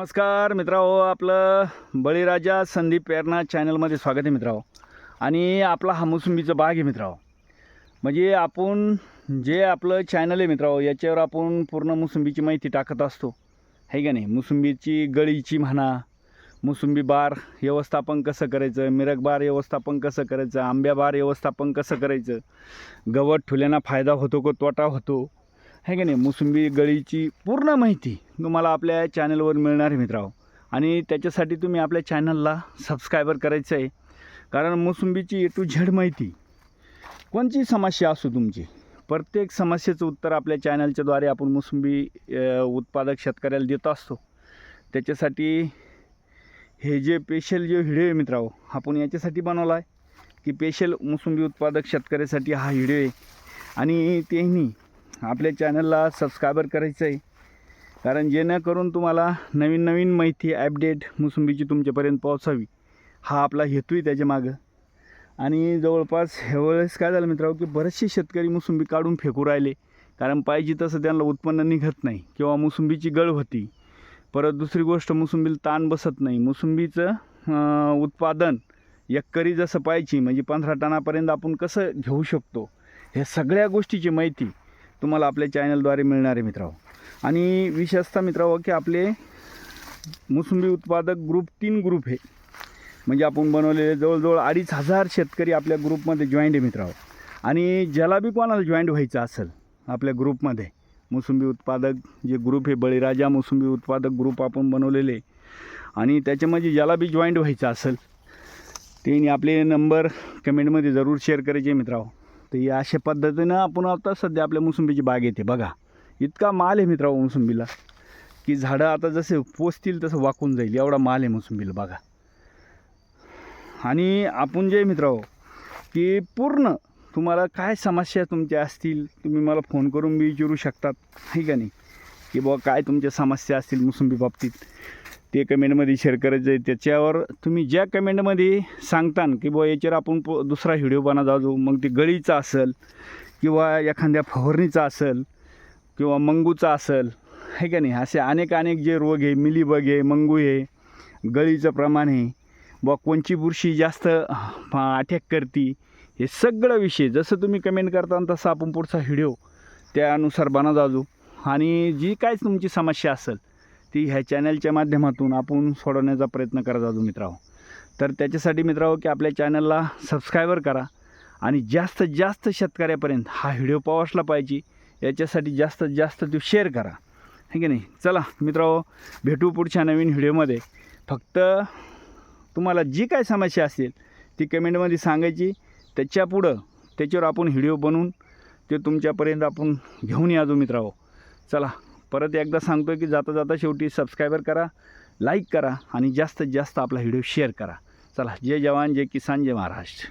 नमस्कार मित्रांनो, आपलं बळीराजा संदीप पेरणा चॅनलमध्ये स्वागत आहे मित्रांनो. आणि आपला हा मोसंबीचा बाग आहे मित्रांनो. म्हणजे आपण जे आपलं चॅनल आहे मित्रांनो, याच्यावर आपण पूर्ण मोसंबीची माहिती टाकत असतो, आहे का नाही. मोसंबीची गळीची म्हणा, मोसंबी बार व्यवस्थापन कसं करायचं, मिरग बार व्यवस्थापन कसं करायचं, आंब्या बार व्यवस्थापन कसं करायचं, गवत ठुल्याना फायदा होतो का तोटा होतो, आहे का नाही. मोसंबी गळीची पूर्ण माहिती तुम्हाला आपल्या चॅनलवर मिळणार आहे मित्रांनो. आणि त्याच्यासाठी तुम्ही आपल्या चॅनलला सबस्क्रायबर करायचं आहे. कारण मोसंबीची ए टू झेड माहिती, कोणची समस्या असो तुमची, प्रत्येक समस्येचं उत्तर आपल्या चॅनलच्याद्वारे आपण मोसंबी उत्पादक शेतकऱ्याला देत असतो. त्याच्यासाठी हे जे स्पेशल जे व्हिडिओ आहे मित्रांनो, आपण याच्यासाठी बनवला आहे की स्पेशल मोसंबी उत्पादक शेतकऱ्यासाठी हा व्हिडिओ आहे. आणि तेही आपल्या चॅनलला सबस्क्रायबर करायचं आहे. कारण जेणेकरून तुम्हाला नवीन नवीन माहिती अपडेट मोसंबीची तुमच्यापर्यंत पोहोचावी, हा आपला हेतू आहे त्याच्या मागं. आणि जवळपास ह्यावेळेस काय झालं मित्रांनो की बरेचसे शेतकरी मोसंबी काढून फेकू राहिले. कारण पाहिजे तसं त्यांना उत्पन्न निघत नाही किंवा मोसंबीची गळ होती. परत दुसरी गोष्ट, मोसंबीला ताण बसत नाही. मोसंबीचं उत्पादन एकरी जसं पाहिजे म्हणजे 15 टनापर्यंत आपण कसं घेऊ शकतो, ह्या सगळ्या गोष्टीची माहिती तुम्हाला आपल्या चॅनलद्वारे मिळणार आहे मित्रांनो. आणि विशेषतः मित्रांनो की आपले मोसंबी उत्पादक ग्रुप 3 ग्रुप आहे. म्हणजे आपण बनवलेले जवळजवळ 2500 शेतकरी आपल्या ग्रुपमध्ये जॉईंट आहे मित्रांनो. आणि ज्याला बी कोणाला जॉईंट व्हायचं असेल आपल्या ग्रुपमध्ये, मोसंबी उत्पादक जे ग्रुप आहे, बळीराजा मोसंबी उत्पादक ग्रुप आपण बनवलेले. आणि त्याच्यामध्ये ज्याला बी जॉईंट व्हायचं असेल त्यांनी आपले नंबर कमेंटमध्ये जरूर शेअर करायचे मित्रांनो. तर या अशा पद्धतीनं आपण आता सध्या आपल्या मोसंबीची बाग येते बघा. इतका माल आहे मित्रांनो मोसंबीला की झाडं आता जसे पोचतील तसं वाकून जाईल, एवढा माल आहे मोसंबीला बघा. आणि आपण जे मित्रांनो की पूर्ण तुम्हाला काय समस्या तुमच्या असतील तुम्ही मला फोन करून बी विचारू शकतात, आहे का नाही. की बुवा काय तुमच्या समस्या असतील मोसंबी बाबतीत ते कमेंटमध्ये शेअर करायचं आहे. त्याच्यावर तुम्ही ज्या कमेंटमध्ये सांगता की बुवा याच्यावर आपण दुसरा व्हिडिओ बनवा जाऊ, मग ते गळीचा असेल किंवा एखाद्या फवारणीचा असेल किंवा मंगूचा असेल, आहे का नाही. असे अनेक जे रोग आहे, मिलीबग आहे, मंगू आहे, गळीचं प्रमाण आहे, बुवा कोणची बुरशी जास्त अटॅक करते, हे सगळं विषय जसं तुम्ही कमेंट करता तसं आपण पुढचा व्हिडिओ त्यानुसार बनवा जाऊ. आणि जी काय तुमची समस्या असेल ती ह्या चॅनलच्या माध्यमातून आपण सोडवण्याचा प्रयत्न करत जाऊ मित्रांनो. तर त्याच्यासाठी मित्रांनो की आपल्या चॅनलला सबस्क्रायबर करा आणि जास्तीत जास्त शेतकऱ्यापर्यंत हा व्हिडिओ पोहोचला पाहिजे, याच्यासाठी जास्तीत जास्त तो शेअर करा, आहे की नाही. चला मित्रांनो, भेटू पुढच्या नवीन व्हिडिओमध्ये. फक्त तुम्हाला जी काय समस्या असेल ती कमेंटमध्ये सांगायची, त्याच्यावर आपण व्हिडिओ बनवून ते तुमच्यापर्यंत आपण घेऊन याजो मित्रांनो. चला परत एकदा सांगतो की जाता जाता शेवटी सबस्क्रायबर करा, लाईक करा आणि जास्तीत जास्त आपला व्हिडिओ शेअर करा. चला, जय जवान, जय किसान, जय महाराष्ट्र.